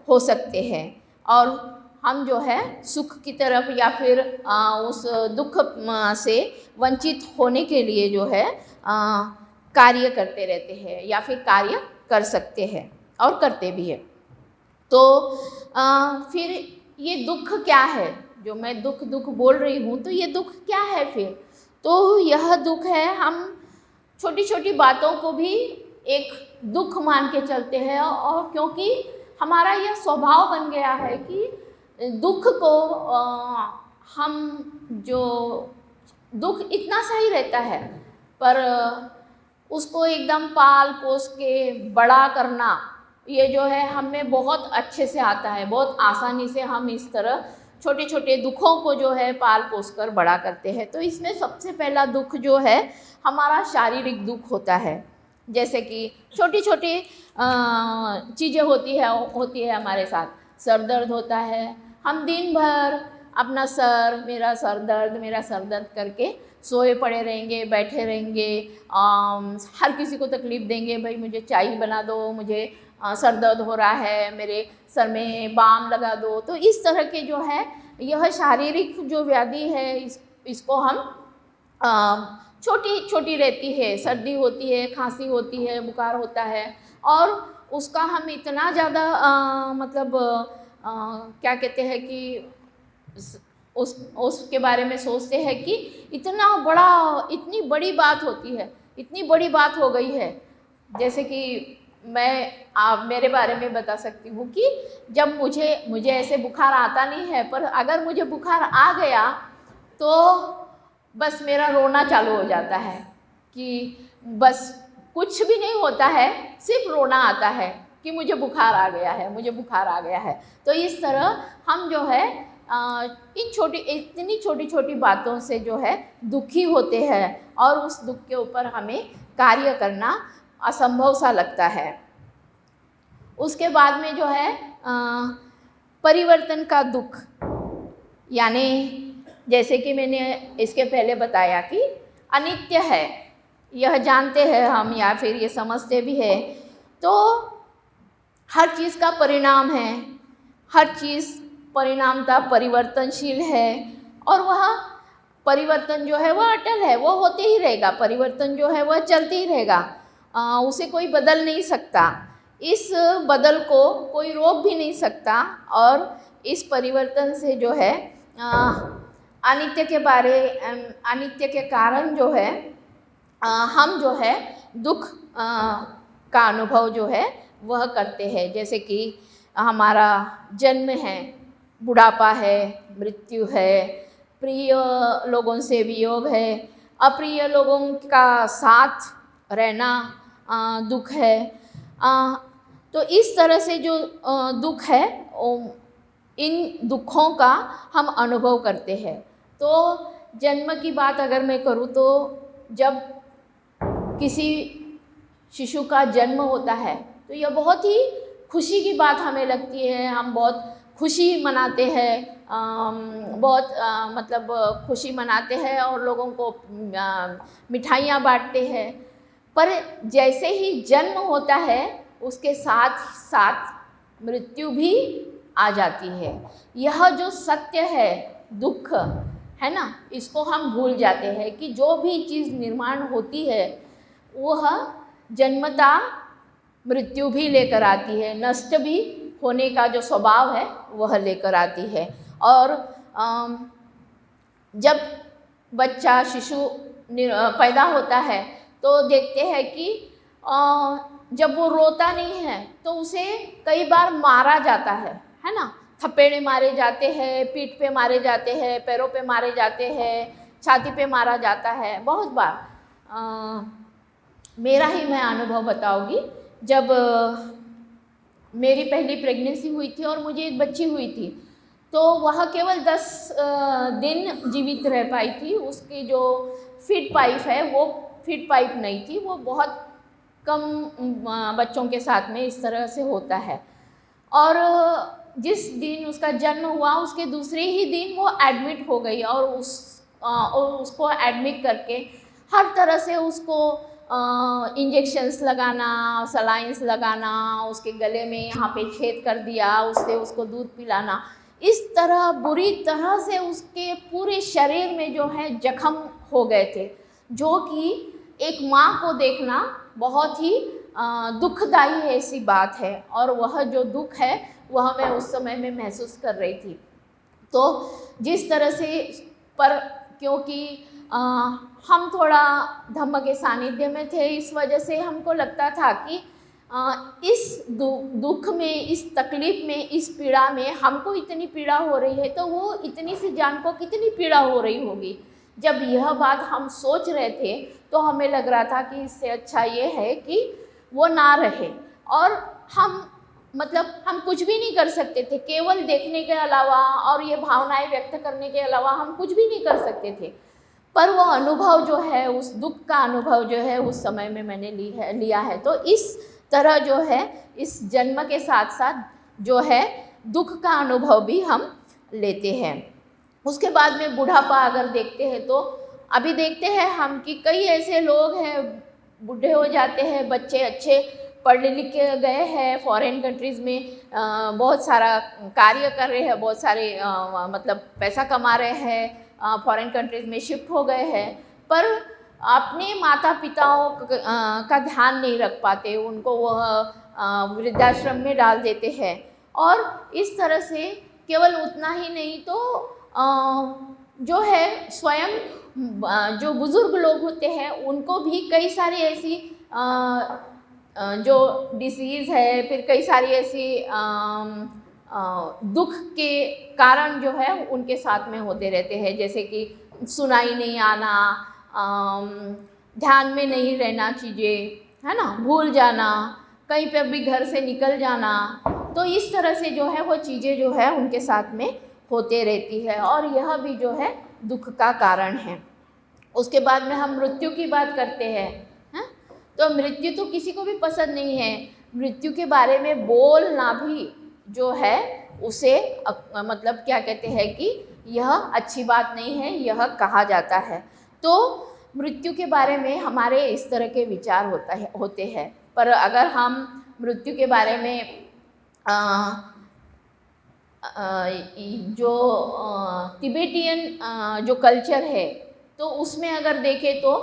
हो सकते हैं, और हम जो है सुख की तरफ या फिर उस दुख से वंचित होने के लिए जो है कार्य करते रहते हैं, या फिर कार्य कर सकते हैं और करते भी हैं। तो फिर ये दुख क्या है, जो मैं दुख बोल रही हूँ, तो ये दुख क्या है फिर? तो यह दुख है, हम छोटी छोटी बातों को भी एक दुख मान के चलते हैं, और क्योंकि हमारा यह स्वभाव बन गया है कि दुख को हम जो दुख इतना सही रहता है, पर उसको एकदम पाल पोस के बड़ा करना ये जो है हमें बहुत अच्छे से आता है, बहुत आसानी से हम इस तरह छोटे छोटे दुखों को जो है पाल पोस कर बड़ा करते हैं। तो इसमें सबसे पहला दुख जो है हमारा शारीरिक दुख होता है, जैसे कि छोटी छोटी चीज़ें होती है हमारे साथ। सर दर्द होता है, हम दिन भर अपना मेरा सर दर्द करके सोए पड़े रहेंगे, बैठे रहेंगे, हर किसी को तकलीफ़ देंगे, भाई मुझे चाय बना दो, मुझे सर दर्द हो रहा है, मेरे सर में बाम लगा दो। तो इस तरह के जो है यह शारीरिक जो व्याधि है इसको हम छोटी छोटी रहती है, सर्दी होती है, खांसी होती है, बुखार होता है, और उसका हम इतना ज़्यादा मतलब क्या कहते हैं कि उसके बारे में सोचते हैं कि इतनी बड़ी बात होती है, इतनी बड़ी बात हो गई है। जैसे कि मैं मेरे बारे में बता सकती हूँ कि जब मुझे ऐसे बुखार आता नहीं है, पर अगर मुझे बुखार आ गया तो बस मेरा रोना चालू हो जाता है कि बस कुछ भी नहीं होता है, सिर्फ रोना आता है कि मुझे बुखार आ गया है, मुझे बुखार आ गया है। तो इस तरह हम जो है इतनी छोटी छोटी बातों से जो है दुखी होते हैं, और उस दुख के ऊपर हमें कार्य करना असंभव सा लगता है। उसके बाद में जो है परिवर्तन का दुख, यानी जैसे कि मैंने इसके पहले बताया कि अनित्य है, यह जानते हैं हम या फिर ये समझते भी है। तो हर चीज़ का परिणाम है, हर चीज़ परिणामतः परिवर्तनशील है, और वह परिवर्तन जो है वह अटल है, वो होते ही रहेगा। परिवर्तन जो है वह चलते ही रहेगा, उसे कोई बदल नहीं सकता। इस बदल को कोई रोक भी नहीं सकता, और इस परिवर्तन से जो है अनित्य के कारण जो है हम जो है दुख का अनुभव जो है वह करते हैं। जैसे कि हमारा जन्म है, बुढ़ापा है, मृत्यु है, प्रिय लोगों से वियोग है, अप्रिय लोगों का साथ रहना दुख है। तो इस तरह से जो दुख है, इन दुखों का हम अनुभव करते हैं। तो जन्म की बात अगर मैं करूँ तो जब किसी शिशु का जन्म होता है तो यह बहुत ही खुशी की बात हमें लगती है, हम बहुत खुशी मनाते हैं, मतलब खुशी मनाते हैं और लोगों को मिठाइयाँ बांटते हैं। पर जैसे ही जन्म होता है उसके साथ साथ मृत्यु भी आ जाती है। यह जो सत्य है, दुख है ना, इसको हम भूल जाते हैं कि जो भी चीज़ निर्माण होती है वह जन्मता मृत्यु भी लेकर आती है, नष्ट भी होने का जो स्वभाव है वह लेकर आती है। और जब बच्चा शिशु पैदा होता है तो देखते हैं कि जब वो रोता नहीं है तो उसे कई बार मारा जाता है ना, थप्पड़े मारे जाते हैं, पीठ पे मारे जाते हैं, पैरों पे मारे जाते हैं, छाती पे मारा जाता है बहुत बार। मेरा ही मैं अनुभव बताऊंगी। जब मेरी पहली प्रेगनेंसी हुई थी और मुझे एक बच्ची हुई थी, तो वह केवल 10 दिन जीवित रह पाई थी। उसकी जो फीड पाइप है वो फीड पाइप नहीं थी, वो बहुत कम बच्चों के साथ में इस तरह से होता है। और जिस दिन उसका जन्म हुआ उसके दूसरे ही दिन वो एडमिट हो गई, और उसको एडमिट करके हर तरह से उसको इंजेक्शंस लगाना, सलाइंस लगाना, उसके गले में यहाँ पे छेद कर दिया, उससे उसको दूध पिलाना, इस तरह बुरी तरह से उसके पूरे शरीर में जो है जख्म हो गए थे, जो कि एक माँ को देखना बहुत ही दुखदाई ऐसी बात है। और वह जो दुख है वह मैं उस समय में महसूस कर रही थी। तो जिस तरह से, पर क्योंकि हम थोड़ा धम्म के सानिध्य में थे, इस वजह से हमको लगता था कि इस दुख में, इस तकलीफ़ में, इस पीड़ा में हमको इतनी पीड़ा हो रही है तो वो इतनी सी जान को कितनी पीड़ा हो रही होगी। जब यह बात हम सोच रहे थे तो हमें लग रहा था कि इससे अच्छा ये है कि वो ना रहे, और हम मतलब हम कुछ भी नहीं कर सकते थे, केवल देखने के अलावा और ये भावनाएं व्यक्त करने के अलावा हम कुछ भी नहीं कर सकते थे। पर वो अनुभव जो है, उस दुख का अनुभव जो है उस समय में मैंने लिया है। तो इस तरह जो है इस जन्म के साथ साथ जो है दुख का अनुभव भी हम लेते हैं। उसके बाद में बुढ़ापा अगर देखते हैं तो अभी देखते हैं हम कि कई ऐसे लोग हैं, बूढ़े हो जाते हैं, बच्चे अच्छे पढ़ लिख के गए हैं, फॉरेन कंट्रीज़ में बहुत सारा कार्य कर रहे हैं, बहुत सारे मतलब पैसा कमा रहे हैं, फॉरेन कंट्रीज़ में शिफ्ट हो गए हैं, पर अपने माता पिताओं का ध्यान नहीं रख पाते, उनको वह वृद्धाश्रम में डाल देते हैं। और इस तरह से केवल उतना ही नहीं तो जो है स्वयं जो बुज़ुर्ग लोग होते हैं उनको भी कई सारी ऐसी जो डिसीज़ है, फिर कई सारी ऐसी दुख के कारण जो है उनके साथ में होते रहते हैं, जैसे कि सुनाई नहीं आना, ध्यान में नहीं रहना चीज़ें, है ना, भूल जाना, कहीं पे भी घर से निकल जाना। तो इस तरह से जो है वो चीज़ें जो है उनके साथ में होते रहती है और यह भी जो है दुख का कारण है। उसके बाद में हम मृत्यु की बात करते हैं, हैं? तो मृत्यु तो किसी को भी पसंद नहीं है। मृत्यु के बारे में बोलना भी जो है उसे मतलब क्या कहते हैं कि यह अच्छी बात नहीं है, यह कहा जाता है। तो मृत्यु के बारे में हमारे इस तरह के विचार होते हैं। पर अगर हम मृत्यु के बारे में जो तिबेटियन जो कल्चर है तो उसमें अगर देखें तो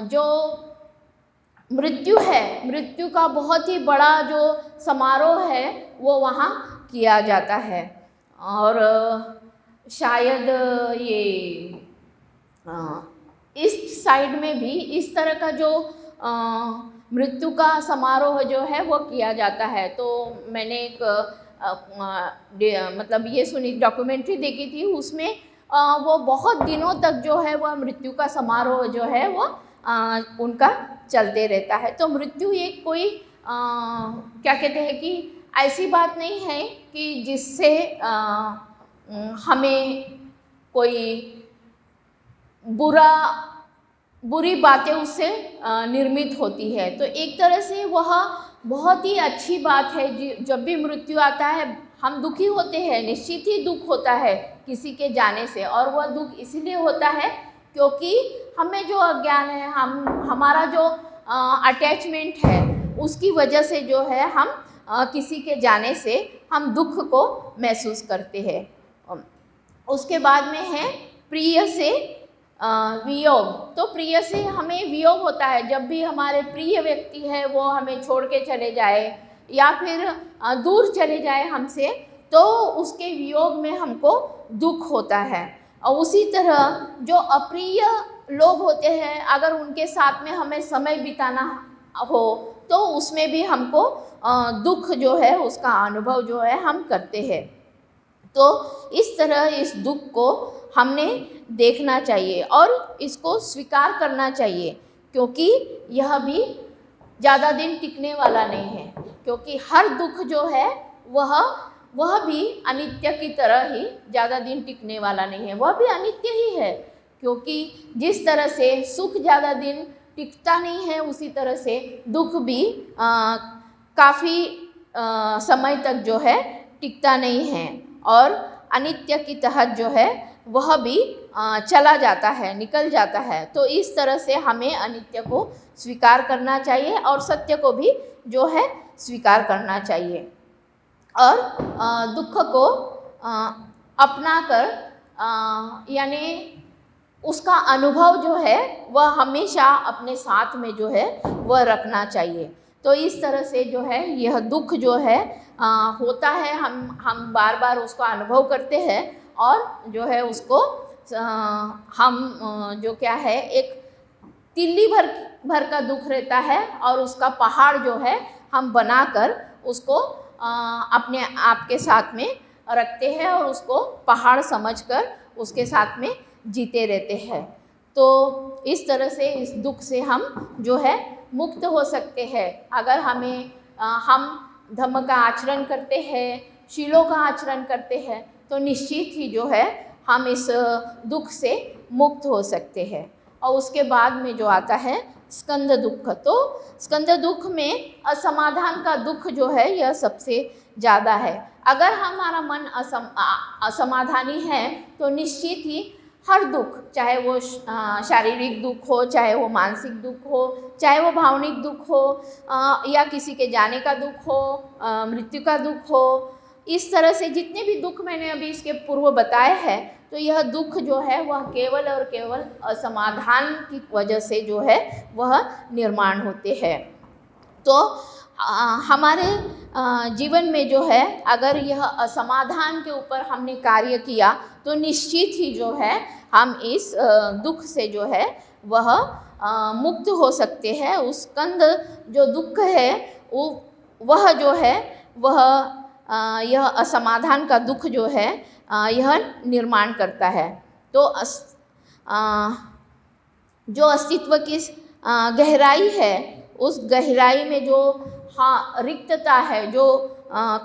जो मृत्यु है, मृत्यु का बहुत ही बड़ा जो समारोह है वो वहाँ किया जाता है। और शायद ये इस साइड में भी इस तरह का जो मृत्यु का समारोह जो है वो किया जाता है। तो मैंने एक मतलब ये सुनी डॉक्यूमेंट्री देखी थी, उसमें वो बहुत दिनों तक जो है वह मृत्यु का समारोह जो है वो उनका चलते रहता है। तो मृत्यु एक कोई क्या कहते हैं कि ऐसी बात नहीं है कि जिससे हमें कोई बुरी बातें उससे निर्मित होती है। तो एक तरह से वह बहुत ही अच्छी बात है। जब भी मृत्यु आता है हम दुखी होते हैं, निश्चित ही दुख होता है किसी के जाने से, और वह दुख इसलिए होता है क्योंकि हमें जो अज्ञान है, हमारा जो अटैचमेंट है उसकी वजह से जो है हम किसी के जाने से हम दुख को महसूस करते हैं। उसके बाद में है प्रिय से वियोग। तो प्रिय से हमें वियोग होता है जब भी हमारे प्रिय व्यक्ति है वो हमें छोड़ के चले जाए या फिर दूर चले जाए हमसे, तो उसके वियोग में हमको दुख होता है। और उसी तरह जो अप्रिय लोग होते हैं, अगर उनके साथ में हमें समय बिताना हो तो उसमें भी हमको दुख जो है उसका अनुभव जो है हम करते हैं। तो इस तरह इस दुख को हमने देखना चाहिए और इसको स्वीकार करना चाहिए, क्योंकि यह भी ज़्यादा दिन टिकने वाला नहीं है। क्योंकि हर दुख जो है वह भी अनित्य की तरह ही ज़्यादा दिन टिकने वाला नहीं है, वह भी अनित्य ही है। क्योंकि जिस तरह से सुख ज़्यादा दिन टिकता नहीं है, उसी तरह से दुख भी काफ़ी समय तक जो है टिकता नहीं है और अनित्य की तहत जो है वह भी चला जाता है, निकल जाता है। तो इस तरह से हमें अनित्य को स्वीकार करना चाहिए और सत्य को भी जो है स्वीकार करना चाहिए और दुख को अपना कर यानी उसका अनुभव जो है वह हमेशा अपने साथ में जो है वह रखना चाहिए। तो इस तरह से जो है यह दुख जो है होता है, हम बार बार उसका अनुभव करते हैं और जो है उसको हम जो क्या है एक तिल्ली भर का दुख रहता है और उसका पहाड़ जो है हम बनाकर उसको अपने आप के साथ में रखते हैं और उसको पहाड़ समझकर उसके साथ में जीते रहते हैं। तो इस तरह से इस दुख से हम जो है मुक्त हो सकते हैं। अगर हम धम्म का आचरण करते हैं, शीलों का आचरण करते हैं, तो निश्चित ही जो है हम इस दुख से मुक्त हो सकते हैं। और उसके बाद में जो आता है स्कंद दुख, तो स्कंद दुख में असमाधान का दुख जो है यह सबसे ज़्यादा है। अगर हमारा मन असमाधानी है तो निश्चित ही हर दुख, चाहे वो शारीरिक दुख हो, चाहे वो मानसिक दुख हो, चाहे वो भावनिक दुख हो, या किसी के जाने का दुख हो, मृत्यु का दुख हो, इस तरह से जितने भी दुख मैंने अभी इसके पूर्व बताए हैं, तो यह दुख जो है वह केवल और केवल असमाधान की वजह से जो है वह निर्माण होते हैं। तो हमारे जीवन में जो है अगर यह असमाधान के ऊपर हमने कार्य किया तो निश्चित ही जो है हम इस दुख से जो है वह मुक्त हो सकते हैं। उस स्कंद जो दुख है वह जो है वह यह असमाधान का दुख जो है यह निर्माण करता है। तो जो अस्तित्व की गहराई है, उस गहराई में जो रिक्तता है, जो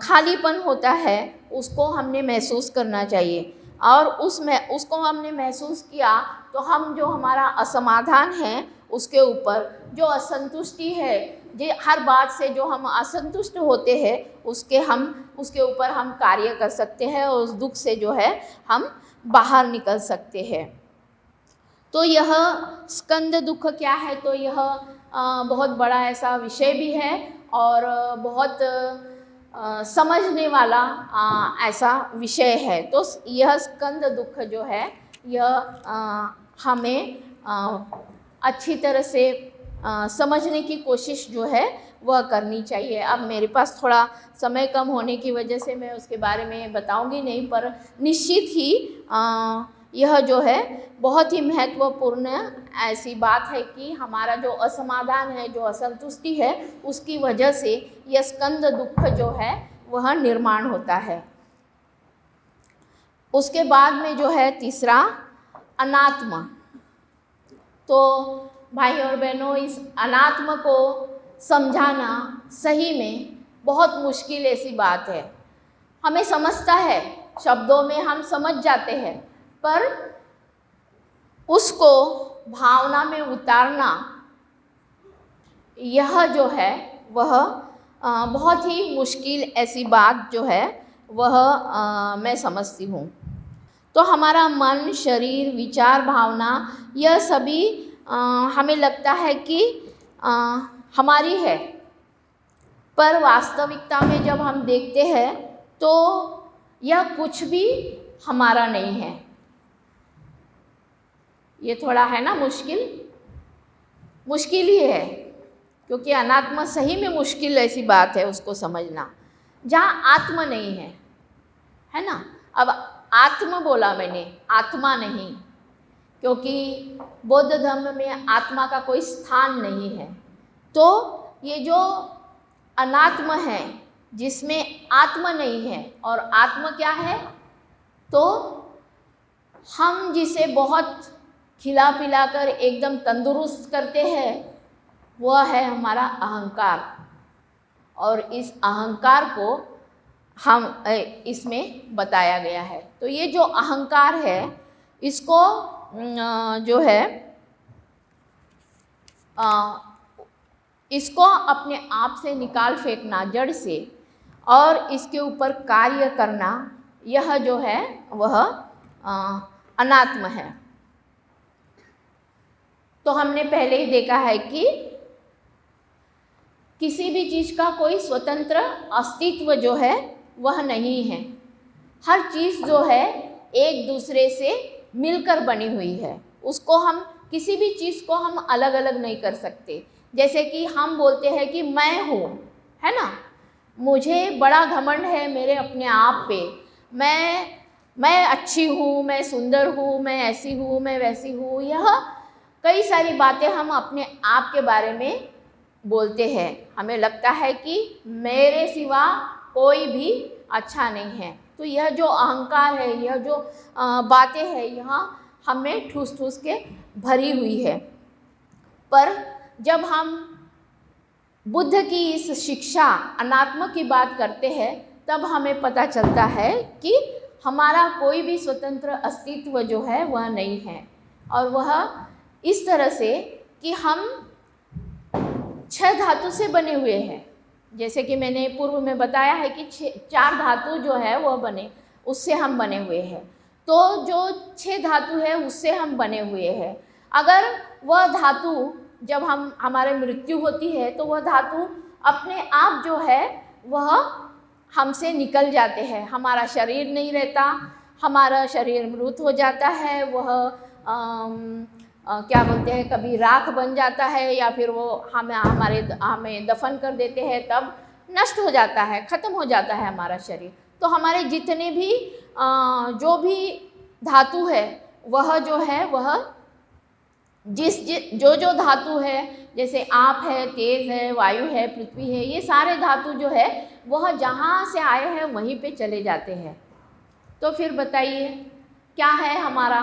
खालीपन होता है, उसको हमने महसूस करना चाहिए। और उसको हमने महसूस किया तो हम जो हमारा असमाधान है उसके ऊपर जो असंतुष्टि है, जो हर बात से जो हम असंतुष्ट होते हैं उसके ऊपर हम कार्य कर सकते हैं और उस दुख से जो है हम बाहर निकल सकते हैं। तो यह स्कंद दुख क्या है, तो यह बहुत बड़ा ऐसा विषय भी है और बहुत समझने वाला ऐसा विषय है। तो यह स्कंद दुख जो है यह हमें अच्छी तरह से समझने की कोशिश जो है वह करनी चाहिए। अब मेरे पास थोड़ा समय कम होने की वजह से मैं उसके बारे में बताऊंगी नहीं, पर निश्चित ही यह जो है बहुत ही महत्वपूर्ण ऐसी बात है कि हमारा जो असमाधान है, जो असंतुष्टि है, उसकी वजह से यह स्कंद दुख जो है वह निर्माण होता है। उसके बाद में जो है तीसरा अनात्मा। तो भाई और बहनों, इस अनात्मा को समझाना सही में बहुत मुश्किल ऐसी बात है। हमें समझता है, शब्दों में हम समझ जाते हैं, पर उसको भावना में उतारना यह जो है वह बहुत ही मुश्किल ऐसी बात जो है वह मैं समझती हूँ। तो हमारा मन, शरीर, विचार, भावना यह सभी हमें लगता है कि हमारी है, पर वास्तविकता में जब हम देखते हैं तो यह कुछ भी हमारा नहीं है। ये थोड़ा है ना मुश्किल ही है, क्योंकि अनात्मा सही में मुश्किल ऐसी बात है उसको समझना, जहाँ आत्मा नहीं है, है ना। अब आत्मा बोला मैंने, आत्मा नहीं, क्योंकि बौद्ध धर्म में आत्मा का कोई स्थान नहीं है। तो ये जो अनात्मा है, जिसमें आत्मा नहीं है, और आत्मा क्या है, तो हम जिसे बहुत खिला पिला कर एकदम तंदुरुस्त करते हैं वह है हमारा अहंकार। और इस अहंकार को हम इसमें बताया गया है। तो ये जो अहंकार है इसको जो है इसको अपने आप से निकाल फेंकना जड़ से, और इसके ऊपर कार्य करना, यह जो है वह अनात्म है। तो हमने पहले ही देखा है कि किसी भी चीज़ का कोई स्वतंत्र अस्तित्व जो है वह नहीं है। हर चीज़ जो है एक दूसरे से मिलकर बनी हुई है। उसको हम किसी भी चीज़ को हम अलग अलग नहीं कर सकते। जैसे कि हम बोलते हैं कि मैं हूँ, है ना, मुझे बड़ा घमंड है मेरे अपने आप पे, मैं अच्छी हूँ, मैं सुंदर हूँ, मैं ऐसी हूँ, मैं वैसी हूँ। यह कई सारी बातें हम अपने आप के बारे में बोलते हैं। हमें लगता है कि मेरे सिवा कोई भी अच्छा नहीं है। तो यह जो अहंकार है, यह जो बातें हैं, यहाँ हमें ठूस ठूस के भरी हुई है। पर जब हम बुद्ध की इस शिक्षा अनात्म की बात करते हैं, तब हमें पता चलता है कि हमारा कोई भी स्वतंत्र अस्तित्व जो है वह नहीं है। और वह इस तरह से कि हम 6 धातु से बने हुए हैं। जैसे कि मैंने पूर्व में बताया है कि 4 धातु जो है वह बने, उससे हम बने हुए हैं। तो जो 6 धातु है उससे हम बने हुए हैं। अगर वह धातु जब हमारे मृत्यु होती है तो वह धातु अपने आप जो है वह हमसे निकल जाते हैं, हमारा शरीर नहीं रहता, हमारा शरीर मृत हो जाता है, वह क्या बोलते हैं, कभी राख बन जाता है या फिर वो हमें दफन कर देते हैं, तब नष्ट हो जाता है, ख़त्म हो जाता है हमारा शरीर। तो हमारे जितने भी जो भी धातु है वह जो है वह जो धातु है, जैसे आप है, तेज है, वायु है, पृथ्वी है, ये सारे धातु जो है वह जहाँ से आए हैं वहीं पे चले जाते हैं। तो फिर बताइए क्या है हमारा,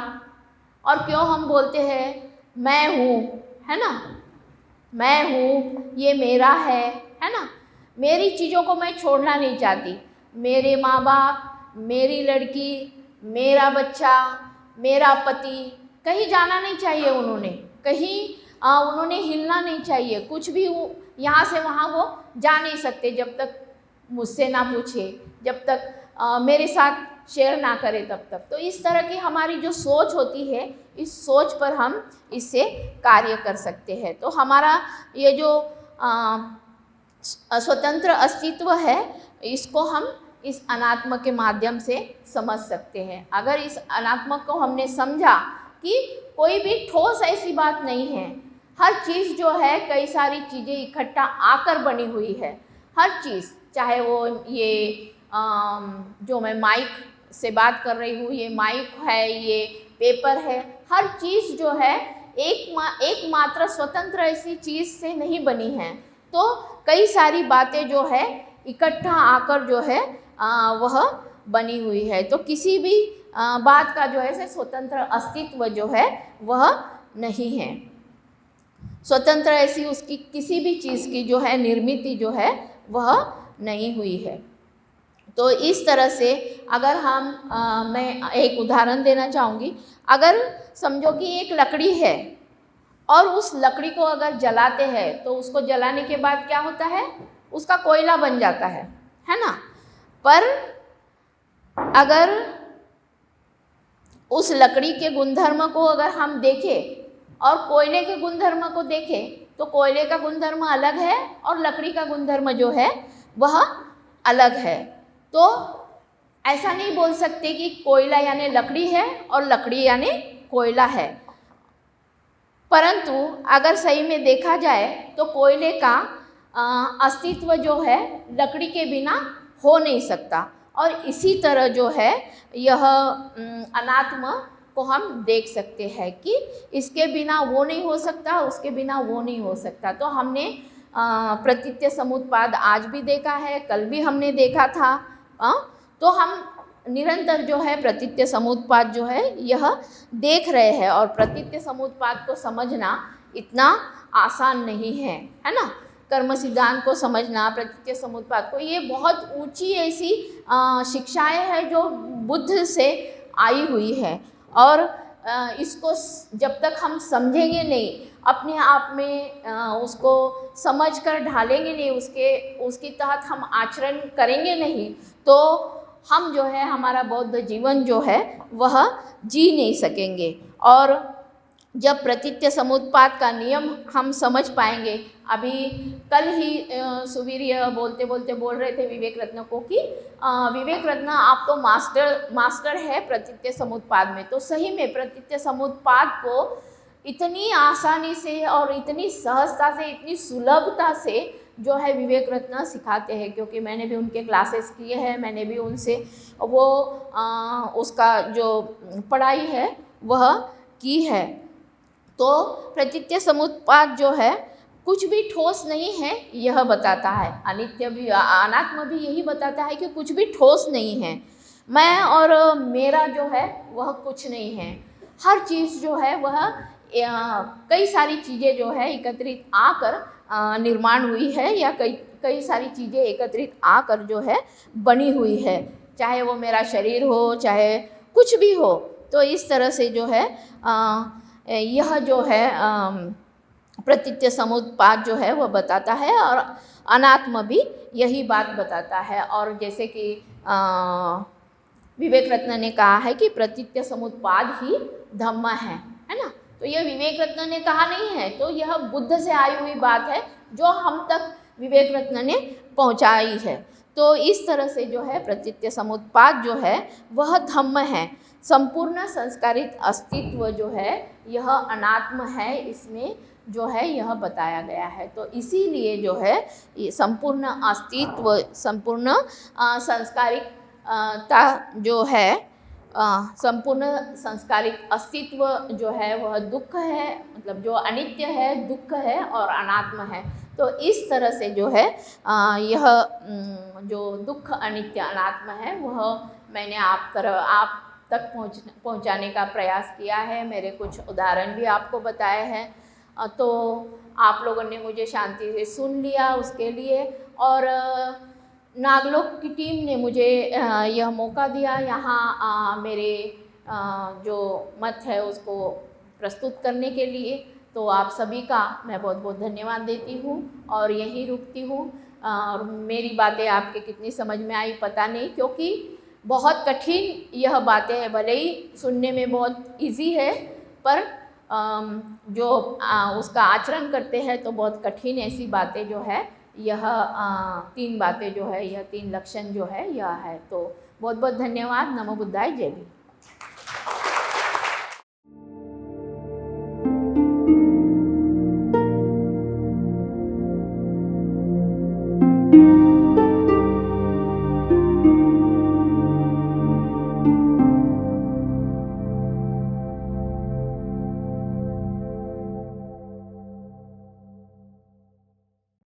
और क्यों हम बोलते हैं मैं हूँ, है ना, मैं हूँ, ये मेरा है ना। मेरी चीज़ों को मैं छोड़ना नहीं चाहती। मेरे माँ बाप, मेरी लड़की, मेरा बच्चा, मेरा पति, कहीं जाना नहीं चाहिए उन्होंने, कहीं उन्होंने हिलना नहीं चाहिए, कुछ भी यहाँ से वहाँ वो जा नहीं सकते जब तक मुझसे ना पूछे, जब तक मेरे साथ शेयर ना करे तब तक। तो इस तरह की हमारी जो सोच होती है, इस सोच पर हम इससे कार्य कर सकते हैं। तो हमारा ये जो स्वतंत्र अस्तित्व है, इसको हम इस अनात्म के माध्यम से समझ सकते हैं। अगर इस अनात्म को हमने समझा कि कोई भी ठोस ऐसी बात नहीं है, हर चीज़ जो है कई सारी चीज़ें इकट्ठा आकर बनी हुई है। हर चीज़, चाहे वो ये जो मैं माइक से बात कर रही हूँ, ये माइक है, ये पेपर है, हर चीज़ जो है एकमात्र स्वतंत्र ऐसी चीज़ से नहीं बनी है। तो कई सारी बातें जो है इकट्ठा आकर जो है वह बनी हुई है। तो किसी भी बात का जो है स्वतंत्र अस्तित्व जो है वह नहीं है। स्वतंत्र ऐसी उसकी किसी भी चीज़ की जो है निर्मित जो है वह नहीं हुई है। तो इस तरह से अगर मैं एक उदाहरण देना चाहूँगी। अगर समझो कि एक लकड़ी है और उस लकड़ी को अगर जलाते हैं तो उसको जलाने के बाद क्या होता है, उसका कोयला बन जाता है ना। पर अगर उस लकड़ी के गुणधर्म को अगर हम देखें और कोयले के गुणधर्म को देखें तो कोयले का गुणधर्म अलग है और लकड़ी का गुणधर्म जो है वह अलग है। तो ऐसा नहीं बोल सकते कि कोयला यानी लकड़ी है और लकड़ी यानी कोयला है। परंतु अगर सही में देखा जाए तो कोयले का अस्तित्व जो है लकड़ी के बिना हो नहीं सकता। और इसी तरह जो है यह अनात्म को हम देख सकते हैं कि इसके बिना वो नहीं हो सकता, उसके बिना वो नहीं हो सकता। तो हमने प्रतीत्य समुत्पाद आज भी देखा है, कल भी हमने देखा था। तो हम निरंतर जो है प्रतीत्य समुत्पाद जो है यह देख रहे हैं। और प्रतीत्य समुत्पाद को समझना इतना आसान नहीं है ना। कर्म सिद्धांत को समझना, प्रतीत्य समुत्पाद को, ये बहुत ऊंची ऐसी शिक्षाएं हैं जो बुद्ध से आई हुई है। और इसको जब तक हम समझेंगे नहीं, अपने आप में उसको समझ कर ढालेंगे नहीं, उसके तहत हम आचरण करेंगे नहीं, तो हम जो है हमारा बौद्ध जीवन जो है वह जी नहीं सकेंगे। और जब प्रतीत्य समुत्पाद का नियम हम समझ पाएंगे, अभी कल ही सुवीर्य बोलते बोलते बोल रहे थे विवेक रत्न को कि विवेक रत्न आप तो मास्टर है प्रतीत्य समुत्पाद में। तो सही में प्रतीत्य समुत्पाद को इतनी आसानी से और इतनी सहजता से, इतनी सुलभता से जो है विवेक रत्न सिखाते हैं, क्योंकि मैंने भी उनके क्लासेस किए हैं, मैंने भी उनसे वो उसका जो पढ़ाई है वह की है। तो प्रतीत्य समुत्पाद जो है कुछ भी ठोस नहीं है यह बताता है। अनित्य भी, अनात्म भी यही बताता है कि कुछ भी ठोस नहीं है। मैं और मेरा जो है वह कुछ नहीं है। हर चीज़ जो है वह कई सारी चीज़ें जो है एकत्रित आकर निर्माण हुई है या कई कई सारी चीज़ें एकत्रित आकर जो है बनी हुई है, चाहे वो मेरा शरीर हो, चाहे कुछ भी हो। तो इस तरह से जो है यह जो है प्रतीत्य समुत्पाद जो है वह बताता है, और अनात्म भी यही बात बताता है। और जैसे कि विवेक रत्न ने कहा है कि प्रतीत्य समुत्पाद ही धम्म है ना। तो यह विवेक रत्न ने कहा नहीं है, तो यह बुद्ध से आई हुई बात है जो हम तक विवेक रत्न ने पहुंचाई है। तो इस तरह से जो है प्रतीत्य समुत्पाद जो है वह धम्म है। संपूर्ण संस्कारित अस्तित्व जो है यह अनात्म है, इसमें जो है यह बताया गया है। तो इसीलिए जो है ये संपूर्ण अस्तित्व, संपूर्ण संस्कारिकता जो है, संपूर्ण संस्कारिक अस्तित्व जो है वह दुख है, मतलब जो अनित्य है, दुख है और अनात्म है। तो इस तरह से जो है यह जो दुख, अनित्य, अनात्म है वह मैंने आप तक पहुंचाने का प्रयास किया है। मेरे कुछ उदाहरण भी आपको बताए हैं, तो आप लोगों ने मुझे शांति से सुन लिया उसके लिए। और नागलोक की टीम ने मुझे यह मौका दिया यहाँ मेरे जो मत है उसको प्रस्तुत करने के लिए। तो आप सभी का मैं बहुत बहुत धन्यवाद देती हूँ और यहीं रुकती हूँ। और मेरी बातें आपके कितनी समझ में आई पता नहीं, क्योंकि बहुत कठिन यह बातें हैं। भले ही सुनने में बहुत इजी है, पर जो उसका आचरण करते हैं तो बहुत कठिन ऐसी बातें जो है यह 3 बातें जो है, यह 3 लक्षण जो है यह है। तो बहुत बहुत धन्यवाद। नमो बुद्धाय, जय भीम।